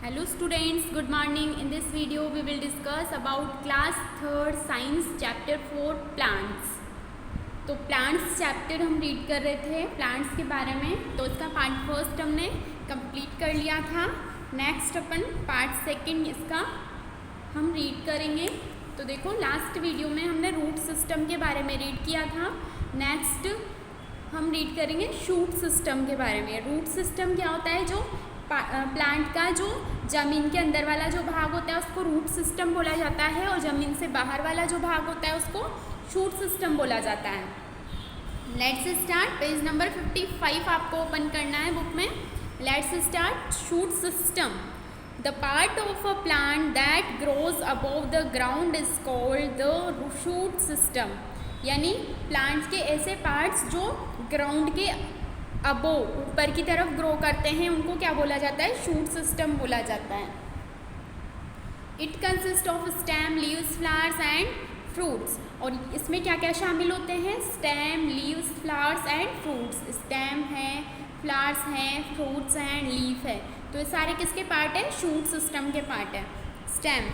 Hello students, good morning. In this video we will discuss about class 3rd science chapter 4 plants. तो plants chapter हम read कर रहे थे plants के बारे में, तो इसका पार्ट फर्स्ट हमने कंप्लीट कर लिया था। नेक्स्ट अपन पार्ट सेकंड इसका हम रीड करेंगे। तो देखो लास्ट वीडियो में हमने रूट सिस्टम के बारे में रीड किया था। नेक्स्ट हम रीड करेंगे शूट सिस्टम के बारे में। रूट सिस्टम क्या होता है? जो प्लांट का जो ज़मीन के अंदर वाला जो भाग होता है उसको रूट सिस्टम बोला जाता है, और ज़मीन से बाहर वाला जो भाग होता है उसको शूट सिस्टम बोला जाता है। Let's start. पेज नंबर 55 आपको ओपन करना है बुक में। Let's start. Shoot system, the part of a plant that grows above the ground is called the shoot system. यानी प्लांट्स के ऐसे पार्ट्स जो ग्राउंड के अबो ऊपर की तरफ ग्रो करते हैं उनको क्या बोला जाता है? शूट सिस्टम बोला जाता है। It consist of stem, leaves, flowers and fruits. और इसमें क्या क्या शामिल होते हैं? Stem, leaves, flowers and fruits. Stem है, फ्लावर्स हैं, फ्रूट्स हैं, लीफ है। तो ये सारे किसके पार्ट है? शूट सिस्टम के पार्ट है। स्टेम,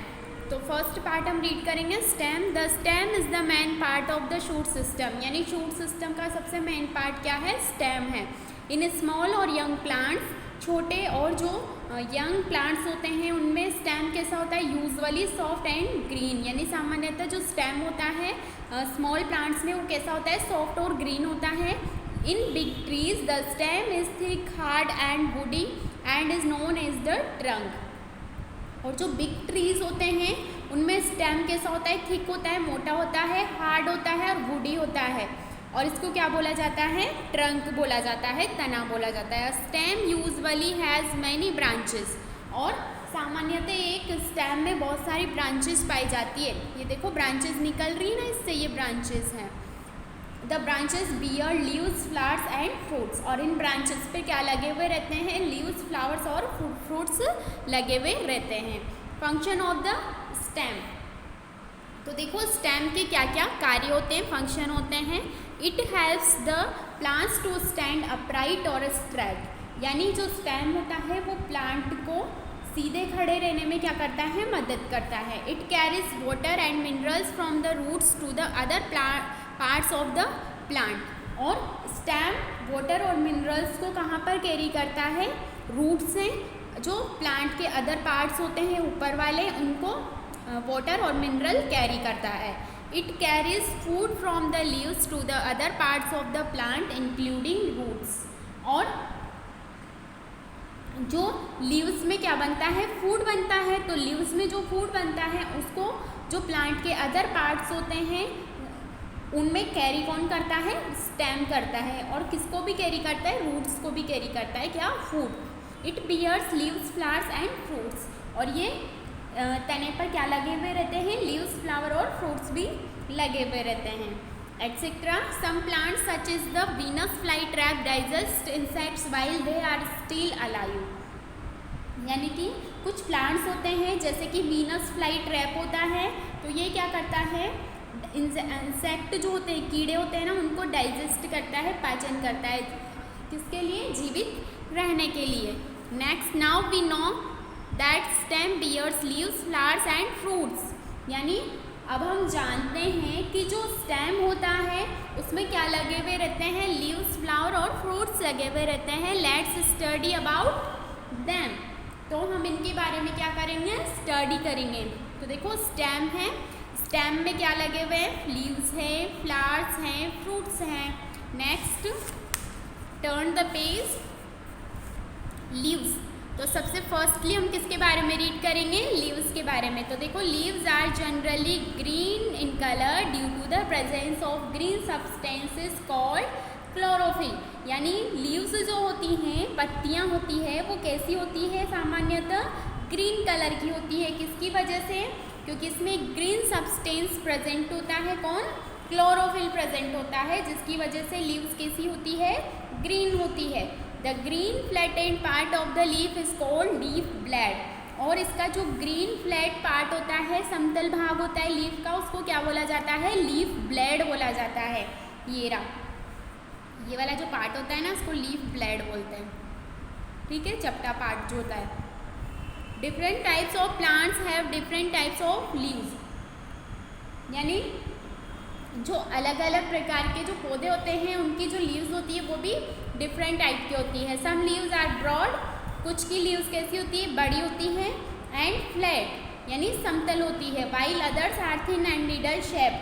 तो फर्स्ट पार्ट हम रीड करेंगे। Stem, the stem is the main part of the shoot system. यानी शूट सिस्टम का सबसे मेन पार्ट क्या है? स्टेम है। इन स्मॉल और यंग प्लांट्स, छोटे और जो यंग प्लांट्स होते हैं उनमें स्टेम कैसा होता है? Usually soft and green. यानी सामान्यतः जो स्टेम होता है स्मॉल प्लांट्स में वो कैसा होता है? सॉफ्ट और ग्रीन होता है। In big trees the stem is thick, hard and woody and is known as the trunk. और जो बिग ट्रीज होते हैं उनमें स्टेम कैसा होता है? थिक होता है, मोटा होता है, हार्ड होता है और वुडी होता है। और इसको क्या बोला जाता है? ट्रंक बोला जाता है, तना बोला जाता है। Stem usually has many branches. और सामान्यतः एक स्टेम में बहुत सारी ब्रांचेस पाई जाती है। ये देखो ब्रांचेस निकल रही है ना, इससे ये ब्रांचेस हैं। The branches bear leaves, flowers and fruits. और इन ब्रांचेस पे क्या लगे हुए रहते हैं? लीव्स, फ्लावर्स और फ्रूट्स लगे हुए रहते हैं। फंक्शन ऑफ द स्टेम, तो देखो स्टेम के क्या क्या कार्य होते हैं, फंक्शन होते हैं। It helps the plants to stand upright और स्ट्रेट। यानी जो स्टेम होता है वो प्लांट को सीधे खड़े रहने में क्या करता है? मदद करता है। It carries water and minerals from the roots to the other parts of the plant. और स्टेम वाटर और मिनरल्स को कहाँ पर कैरी करता है? रूट से जो प्लांट के अदर पार्ट्स होते हैं ऊपर वाले उनको वाटर और मिनरल कैरी करता है। It carries food from the leaves to the other parts of the plant including roots. और जो लीव्स में क्या बनता है? फूड बनता है। तो लीव्स में जो फूड बनता है उसको जो प्लांट के अदर पार्ट्स होते हैं उनमें कैरी कौन करता है? स्टेम करता है। और किसको भी कैरी करता है? रूट्स को भी कैरी करता है। क्या? Food. It bears leaves, flowers and fruits. और ये तने पर क्या लगे हुए रहते हैं? लीव्स, फ्लावर और फ्रूट्स भी लगे हुए रहते हैं, etcetera. Some plants such is the Venus fly trap digest insects while they are still alive. यानी कि कुछ प्लांट्स होते हैं जैसे कि वीनस फ्लाई ट्रैप होता है, तो ये क्या करता है? इंसेक्ट जो होते हैं, कीड़े होते हैं ना, उनको डाइजेस्ट करता है, पाचन करता है। किसके लिए? जीवित रहने के लिए। Next, now we know that stem bears leaves, flowers and fruits. यानी अब हम जानते हैं कि जो स्टेम होता है उसमें क्या लगे हुए रहते हैं? लीव्स, फ्लावर और फ्रूट्स लगे हुए रहते हैं। Let's study about them. तो हम इनके बारे में क्या करेंगे? स्टडी करेंगे। तो देखो स्टेम है, स्टेम में क्या लगे हुए हैं? लीव्स है, फ्लावर्स हैं, फ्रूट्स हैं। Next, turn the page. Leaves, तो सबसे फर्स्टली हम किसके बारे में रीड करेंगे? लीव्स के बारे में। तो देखो leaves are generally green in colour due to the presence of green substances called chlorophyll. यानी लीव्स जो होती हैं, पत्तियां होती है, वो कैसी होती है? सामान्यतः ग्रीन कलर की होती है। किसकी वजह से? क्योंकि इसमें ग्रीन सब्सटेंस प्रेजेंट होता है। कौन? क्लोरोफिल प्रेजेंट होता है, जिसकी वजह से लीव्स कैसी होती है? ग्रीन होती है। The green flattened part of the leaf is called leaf blade. और इसका जो ग्रीन फ्लैट पार्ट होता है, समतल भाग होता है लीफ का, उसको क्या बोला जाता है? लीफ ब्लेड बोला जाता है। ये वाला जो पार्ट होता है ना, उसको लीफ ब्लेड बोलते हैं। ठीक है, चपटा पार्ट जो होता है। Different types of plants have different types of leaves, यानी जो अलग अलग प्रकार के जो पौधे होते हैं उनकी जो लीव्स होती है वो भी डिफरेंट टाइप की होती है। सम लीव्स आर ब्रॉड, कुछ की लीव्स कैसी होती है, बड़ी होती है, एंड फ्लैट यानी समतल होती है, while others are thin and needle shape,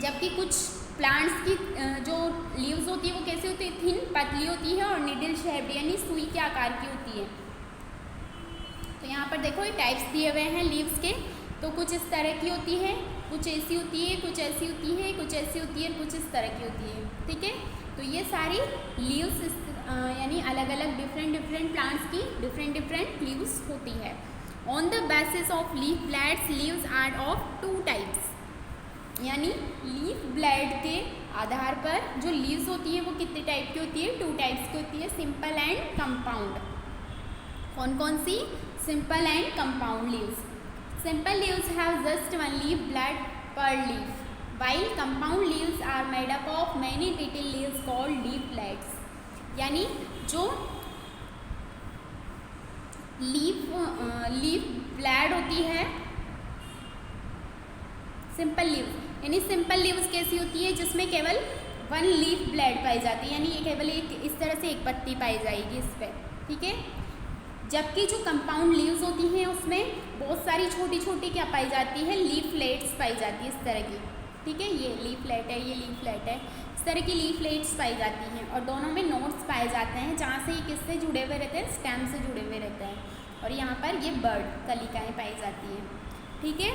जबकि कुछ प्लांट्स की जो लीव्स होती है वो कैसी होती है, थिन पतली होती है, और नीडल शेप्ड यानी सुई के आकार की होती है। तो यहाँ पर देखो ये टाइप्स दिए हुए हैं लीव्स के, तो कुछ इस तरह की होती है, कुछ ऐसी होती है, कुछ ऐसी होती है, कुछ ऐसी होती है, कुछ इस तरह की होती है। ठीक है, तो ये सारी लीव्स यानी अलग अलग डिफरेंट प्लांट्स की डिफरेंट लीव्स होती है। On the basis of leaf blades leaves are of 2 types, यानी लीफ ब्लेड के आधार पर जो लीव्स होती है वो कितने टाइप की होती है, 2 टाइप्स की होती है, सिंपल एंड कंपाउंड। कौन कौन सी, simple and compound leaves. Simple leaves have just 1 leaf blade per leaf, while compound leaves are made up of many little leaves called leaf blades, यानी जो लीफ ब्लेड होती है सिंपल लीव, यानी simple leaves कैसी होती है जिसमें केवल 1 लीफ ब्लेड पाई जाती है, यानी ये केवल एक इस तरह से एक पत्ती पाई जाएगी इस पर। ठीक है, जबकि जो कंपाउंड लीव्स होती हैं उसमें बहुत सारी छोटी छोटी क्या पाई जाती है, लीफलेट्स पाई जाती है इस तरह की। ठीक है, ये लीफलेट है, ये लीफलेट है, इस तरह की लीफलेट्स पाई जाती हैं, और दोनों में नोट्स पाए जाते हैं जहाँ से ये किससे जुड़े हुए रहते हैं, स्टेम से जुड़े हुए रहते हैं, और यहाँ पर ये बर्ड कलिकाएँ पाई जाती हैं। ठीक है,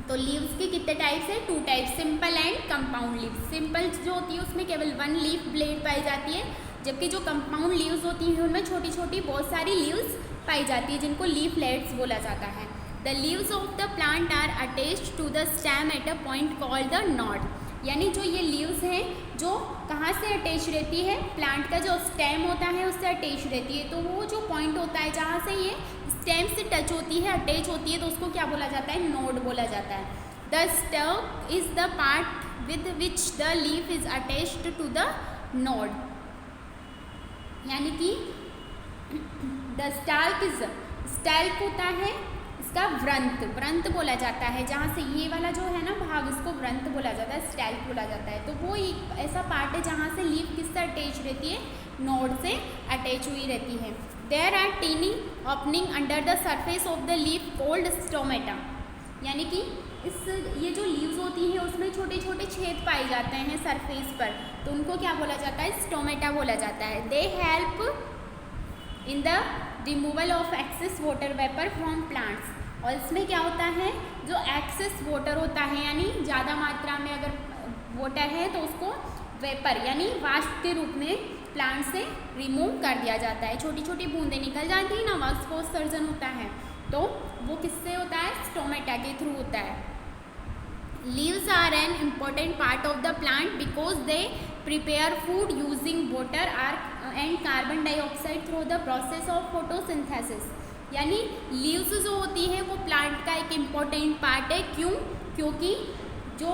तो लीव्स के कितने टाइप्स हैं, 2 types, simple and compound leaves. Simple जो होती है उसमें केवल 1 लीफ ब्लेड पाई जाती है, जबकि जो कंपाउंड लीव्स होती हैं उनमें छोटी छोटी बहुत सारी लीव्स पाई जाती है जिनको लीफलेट्स बोला जाता है। The leaves of the plant are attached to the stem at a point called the node, यानी जो ये लीव्स हैं जो कहाँ से अटैच रहती है, प्लांट का जो स्टेम होता है उससे अटैच रहती है, तो वो जो पॉइंट होता है जहाँ से ये स्टेम से टच होती है, अटैच होती है, तो उसको क्या बोला जाता है, नोड बोला जाता है। The stalk is the part with which the leaf is attached to the node, यानी कि द स्टाल्क इज, स्टाल्क होता है इसका व्रंत बोला जाता है, जहाँ से ये वाला जो है ना भाग इसको व्रंत बोला जाता है, स्टाल्क बोला जाता है। तो वो एक ऐसा पार्ट है जहाँ से लीफ किससे अटैच रहती है, नोड से अटैच हुई रहती है। There are tiny opening under the surface of the leaf called stomata, यानी कि ये जो लीव्स होती है उसमें छोटे छोटे छेद पाए जाते हैं सरफेस पर, तो उनको क्या बोला जाता है, स्टोमेटा बोला जाता है। They help in the removal of excess water vapour from plants, और इसमें क्या होता है, जो एक्सेस वाटर होता है यानी ज़्यादा मात्रा में अगर वाटर है तो उसको वेपर यानी वाष्प के रूप में प्लांट से रिमूव कर दिया जाता है। छोटी छोटी बूंदें निकल जाती हैं ना, वाष्पोत्सर्जन होता है, तो वो किससे होता है, स्टोमेटा के थ्रू होता है। Leaves are an important part of the plant because they prepare food using water and carbon dioxide through the process of photosynthesis, यानी लीव्स जो होती है वो प्लांट का एक इम्पॉर्टेंट पार्ट है। क्यों, क्योंकि जो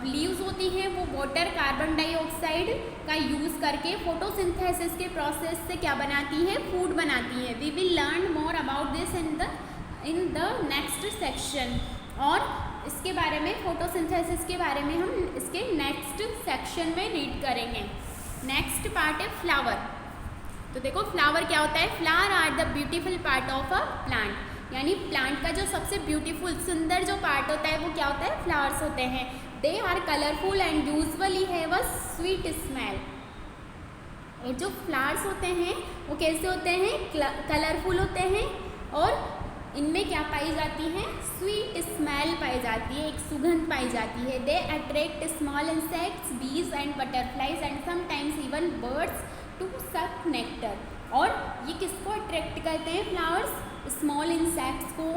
लीव्स होती हैं वो वाटर कार्बन डाइऑक्साइड का यूज़ करके फोटोसिंथेसिस के प्रोसेस से क्या बनाती है, फूड बनाती है। We will learn more about this in the next section, और इसके बारे में फोटोसिंथेसिस के बारे में हम इसके नेक्स्ट सेक्शन में रीड करेंगे। नेक्स्ट पार्ट है फ्लावर। तो देखो फ्लावर क्या होता है, flower are the beautiful part of a plant, यानी प्लांट का जो सबसे ब्यूटीफुल सुंदर जो पार्ट होता है वो क्या होता है, फ्लावर्स होते हैं। They are colourful and usually have a sweet smell, और जो फ्लावर्स होते हैं वो कैसे होते हैं, कलरफुल होते हैं, और इनमें क्या पाई जाती है, स्वीट स्मेल पाई जाती है, एक सुगंध पाई जाती है। They attract small insects, bees and butterflies and sometimes even birds to suck nectar, और ये किसको अट्रैक्ट करते हैं, फ्लावर्स, स्मॉल इंसेक्ट्स को,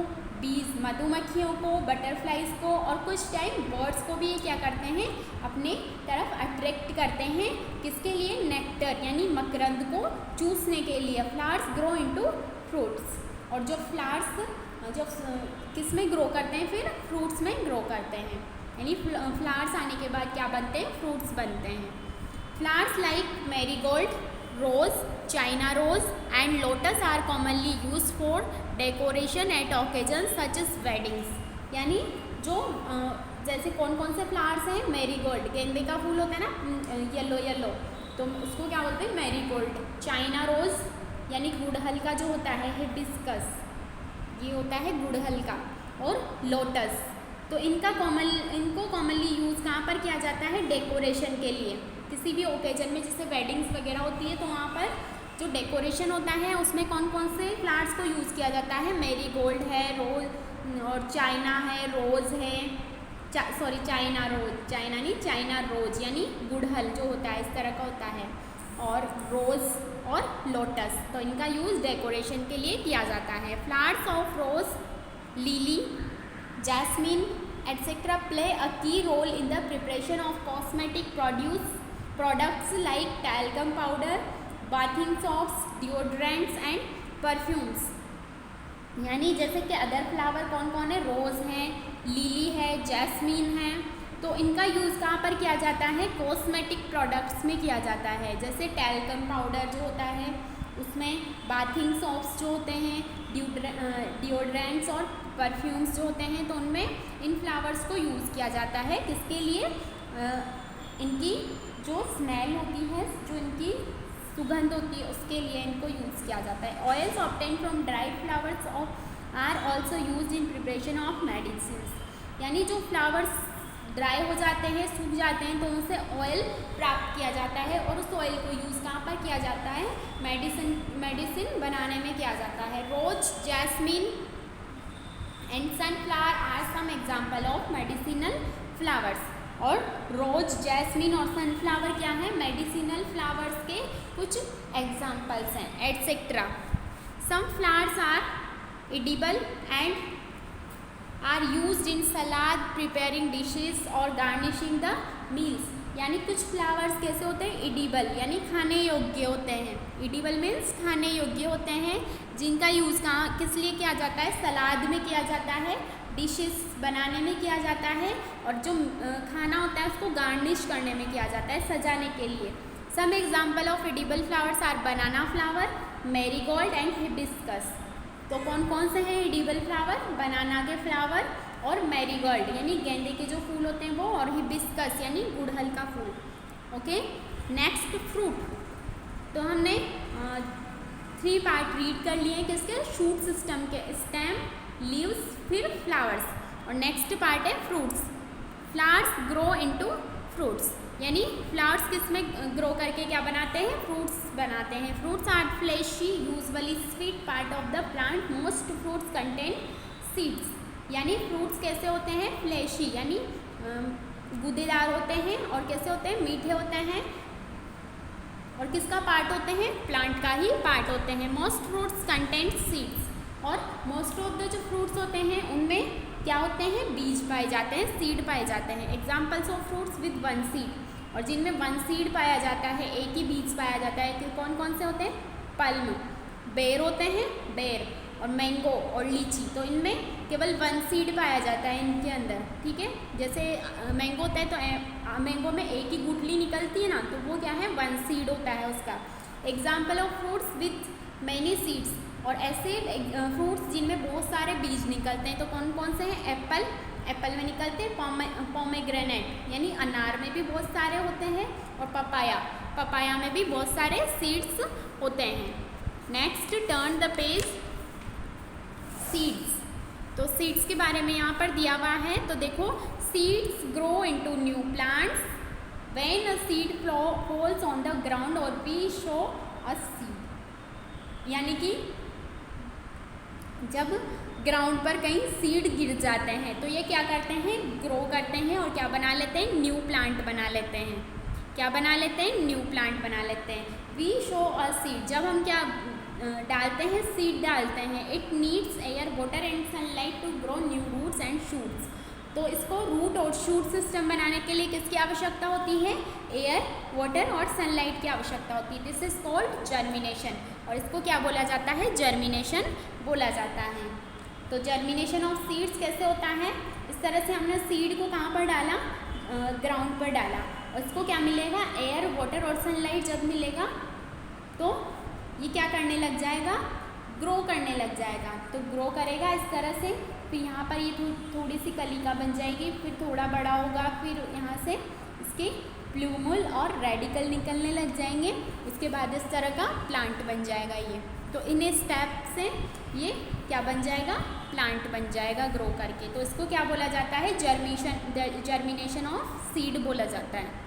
बीज मधुमक्खियों को, बटरफ्लाइज को, और कुछ टाइम बर्ड्स को भी ये क्या करते हैं, अपने तरफ अट्रैक्ट करते हैं, किसके लिए, नेक्टर यानी मकरंद को चूसने के लिए। फ्लावर्स ग्रो इनटू फ्रूट्स, और जो फ्लावर्स जो किस में ग्रो करते हैं, फिर फ्रूट्स में ग्रो करते हैं, यानी फ्लावर्स आने के बाद क्या बनते हैं, फ्रूट्स बनते हैं। Flowers like marigold rose, China rose and lotus are commonly use for decoration at occasion such as weddings. यानी जो जैसे कौन कौन से फ्लावर्स हैं, मैरीगोल्ड, गेंदे का फूल होता है ना येलो येलो, तो उसको क्या बोलते हैं, मैरीगोल्ड। चाइना रोज यानी गुड़हल का जो होता है, हिबिस्कस, ये होता है गुड़हल का। और लोटस, तो इनको कॉमनली यूज़ कहाँ पर किया जाता है, डेकोरेशन के लिए। किसी भी ओकेजन में जैसे वेडिंग्स वगैरह होती है तो वहाँ पर जो डेकोरेशन होता है उसमें कौन कौन से फ्लावर्स को यूज़ किया जाता है, मैरीगोल्ड है, रोज और चाइना है, रोज़ है, चाइना रोज, चाइना नहीं, चाइना रोज यानी गुड़हल जो होता है इस तरह का होता है, और रोज़ और लोटस, तो इनका यूज़ डेकोरेशन के लिए किया जाता है। Flowers of rose, lily, jasmine etcetera play a key role in the preparation of cosmetic products like talcum powder, bathing soaps, deodorants and perfumes. यानी जैसे कि अदर फ्लावर कौन कौन है, रोज़ हैं, लिली है, जैस्मिन है, तो इनका यूज़ कहाँ पर किया जाता है, कॉस्मेटिक प्रोडक्ट्स में किया जाता है। जैसे टैल्कम पाउडर जो होता है उसमें, बाथिंग सॉप्स जो होते हैं, डिओड्रेंट्स और परफ्यूम्स जो होते हैं, तो उनमें इन फ्लावर्स को यूज़ किया जाता है। किसके लिए, इनकी जो स्मेल होती है, जो इनकी सुगंध होती है, उसके लिए इनको यूज़ किया जाता है। Oils obtain from dried flowers are also use in preparation of medicine. यानी जो फ्लावर्स ड्राई हो जाते हैं, सूख जाते हैं, तो उनसे ऑयल प्राप्त किया जाता है और उस ऑयल को यूज़ कहाँ पर किया जाता है, मेडिसिन बनाने में किया जाता है। Rose, jasmine and sunflower are some example of medicinal flowers. और रोज, जैस्मिन और सनफ्लावर क्या है, मेडिसिनल फ्लावर्स के कुछ एग्जाम्पल्स हैं, etcetera. Some flowers are edible and are used in salad, preparing dishes और गार्निशिंग द मील्स। यानी कुछ फ्लावर्स कैसे होते हैं, एडिबल यानी खाने योग्य होते हैं। एडिबल मीन्स खाने योग्य होते हैं, जिनका यूज़ कहाँ किस लिए किया जाता है, सलाद में किया जाता है, डिशेस बनाने में किया जाता है, और जो खाना होता है उसको गार्निश करने में किया जाता है, सजाने के लिए। Some example of edible flowers are banana flower, marigold and hibiscus. तो कौन कौन से हैं एडिबल फ्लावर, बनाना के फ्लावर और मैरीगोल्ड यानी गेंदे के जो फूल होते हैं वो, और हिबिस्कस यानी गुड़हल का फूल। Okay, next fruit. तो हमने 3 पार्ट रीड कर लिए किसके, शूट सिस्टम के, स्टेम, लीव्स, फिर फ्लावर्स, और नेक्स्ट पार्ट है fruits. Flowers grow into fruits, यानी फ्लावर्स किस में ग्रो करके क्या बनाते हैं, फ्रूट्स बनाते हैं। Fruits are fleshy usually sweet part of the plant, most fruits contain seeds. यानी फ्रूट्स कैसे होते हैं, फ्लेशी यानी गूदेदार होते हैं, और कैसे होते हैं, मीठे होते हैं, और किसका पार्ट होते हैं, प्लांट का ही पार्ट होते हैं। मोस्ट फ्रूट्स कंटेन सीड्स, और मोस्ट ऑफ द जो फ्रूट्स होते हैं उनमें क्या होते हैं, बीज पाए जाते हैं, सीड पाए जाते हैं। Examples of fruits with 1 seed, और जिनमें 1 सीड पाया जाता है, एक ही बीज पाया जाता है, कि कौन कौन से होते हैं, पल्म, बेर होते हैं, बेर, और मैंगो और लीची, तो इनमें केवल 1 सीड पाया जाता है इनके अंदर। ठीक है, जैसे मैंगो होता है तो मैंगो में एक ही गुठली निकलती है ना, तो वो क्या है, 1 सीड होता है उसका। Example of fruits with many seeds, और ऐसे फ्रूट्स जिनमें बहुत सारे बीज निकलते हैं, तो कौन कौन से हैं, एप्पल में निकलते हैं, पोमेग्रेनेट यानी अनार में भी बहुत सारे होते हैं, और पपाया में भी बहुत सारे सीड्स होते हैं। Next, turn the page, seeds. तो सीड्स के बारे में यहाँ पर दिया हुआ है, तो देखो, seeds grow into new plants when a seed falls on the ground और वी शो अ सीड। यानी कि जब ग्राउंड पर कहीं सीड गिर जाते हैं तो ये क्या करते हैं, ग्रो करते हैं, और क्या बना लेते हैं, न्यू प्लांट बना लेते हैं। क्या बना लेते हैं, न्यू प्लांट बना लेते हैं। वी शो अ सीड, जब हम क्या डालते हैं, सीड डालते हैं। It needs air, water and sunlight to grow new roots and shoots. तो इसको रूट और शूट सिस्टम बनाने के लिए किसकी आवश्यकता होती है, एयर, वाटर और सनलाइट की आवश्यकता होती है। दिस इज कॉल्ड जर्मिनेशन, और इसको क्या बोला जाता है, जर्मिनेशन बोला जाता है। तो जर्मिनेशन ऑफ सीड्स कैसे होता है, इस तरह से हमने सीड को कहाँ पर डाला, ग्राउंड पर डाला, और इसको क्या मिलेगा, एयर, वाटर और सनलाइट जब मिलेगा तो ये क्या करने लग जाएगा, ग्रो करने लग जाएगा। तो ग्रो करेगा इस तरह से, फिर यहाँ पर ये थोड़ी सी कलिका बन जाएगी, फिर थोड़ा बड़ा होगा, फिर यहाँ से इसके प्लूमुल और रेडिकल निकलने लग जाएंगे। उसके बाद इस तरह का प्लांट बन जाएगा ये। तो इन स्टेप से ये क्या बन जाएगा, प्लांट बन जाएगा ग्रो करके। तो इसको क्या बोला जाता है, जर्मिनेशन ऑफ सीड बोला जाता है।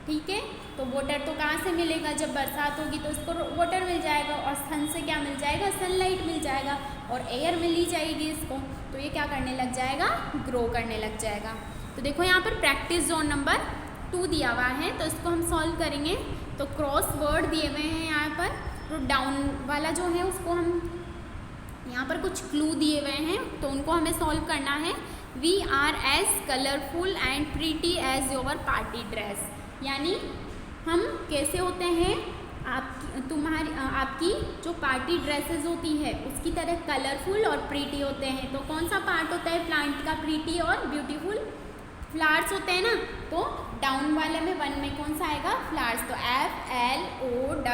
ठीक है, तो वाटर तो कहाँ से मिलेगा, जब बरसात होगी तो इसको वाटर मिल जाएगा, और सन से क्या मिल जाएगा, सनलाइट मिल जाएगा, और एयर मिल ही जाएगी इसको। तो ये क्या करने लग जाएगा, ग्रो करने लग जाएगा। तो देखो यहाँ पर प्रैक्टिस जोन नंबर 2 दिया हुआ है, तो इसको हम सॉल्व करेंगे। तो क्रॉस वर्ड दिए हुए हैं यहाँ पर, तो डाउन वाला जो है उसको हम, यहाँ पर कुछ क्लू दिए हुए हैं तो उनको हमें सॉल्व करना है। We are as colourful and pretty as your party dress, यानी हम कैसे होते हैं, आपकी जो पार्टी ड्रेसेस होती है उसकी तरह कलरफुल और प्रीटी होते हैं। तो कौन सा पार्ट होता है प्लांट का, प्रीटी और ब्यूटीफुल, फ्लावर्स होते हैं ना। तो डाउन वाले में 1 में कौन सा आएगा, फ्लावर्स। तो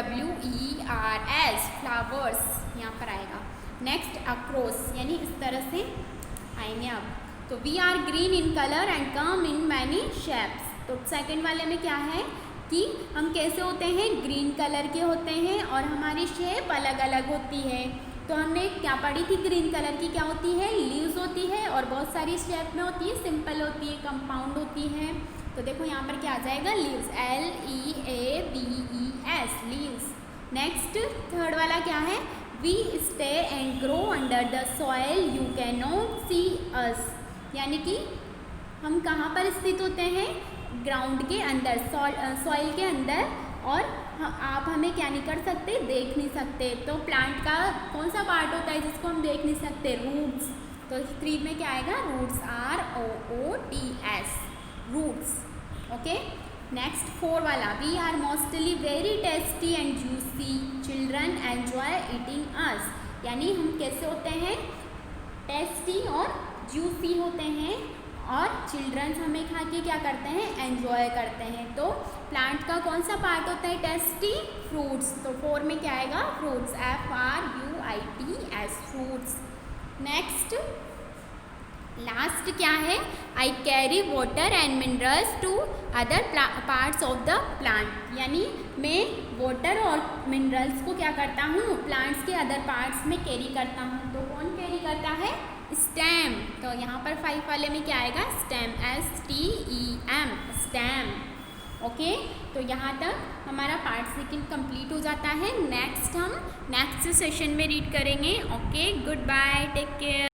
FLOWERS, फ्लावर्स यहाँ पर आएगा। नेक्स्ट अक्रॉस, यानी इस तरह से आएंगे अब। तो we are green in colour and come in many shapes. तो सेकंड वाले में क्या है कि हम कैसे होते हैं, ग्रीन कलर के होते हैं और हमारी शेप अलग अलग होती है। तो हमने क्या पढ़ी थी, ग्रीन कलर की क्या होती है, लीव्स होती है, और बहुत सारी शेप में होती है, सिंपल होती है, कंपाउंड होती है। तो देखो यहाँ पर क्या आ जाएगा, leaves, LEAVES, leaves. Next third वाला क्या है, we stay and grow under the soil you can not see us, यानी कि हम कहाँ पर स्थित होते हैं, ग्राउंड के अंदर, सॉइल के अंदर, और आप हमें क्या नहीं कर सकते, देख नहीं सकते। तो प्लांट का कौन सा पार्ट होता है जिसको हम देख नहीं सकते, रूट्स। तो 3 में क्या आएगा, roots, ROOTS, roots. Okay, next 4 वाला, we are mostly very tasty and juicy, children enjoy eating us, यानी हम कैसे होते हैं, टेस्टी और जूसी होते हैं, और चिल्ड्रंस हमें खा के क्या करते हैं, एंजॉय करते हैं। तो प्लांट का कौन सा पार्ट होता है, टेस्टी, फ्रूट्स। तो 4 में क्या आएगा, fruits, FRUITS, fruits. Next last क्या है, I carry water and minerals to other parts of the plant, यानी मैं वाटर और मिनरल्स को क्या करता हूँ, प्लांट्स के अदर पार्ट्स में कैरी करता हूँ। तो कौन कैरी करता है, स्टेम। तो यहाँ पर 5 वाले में क्या आएगा, स्टेम, STEM, स्टेम। ओके, तो यहाँ तक हमारा पार्ट सेकंड कंप्लीट हो जाता है। नेक्स्ट हम नेक्स्ट सेशन में रीड करेंगे। Okay, goodbye, take care.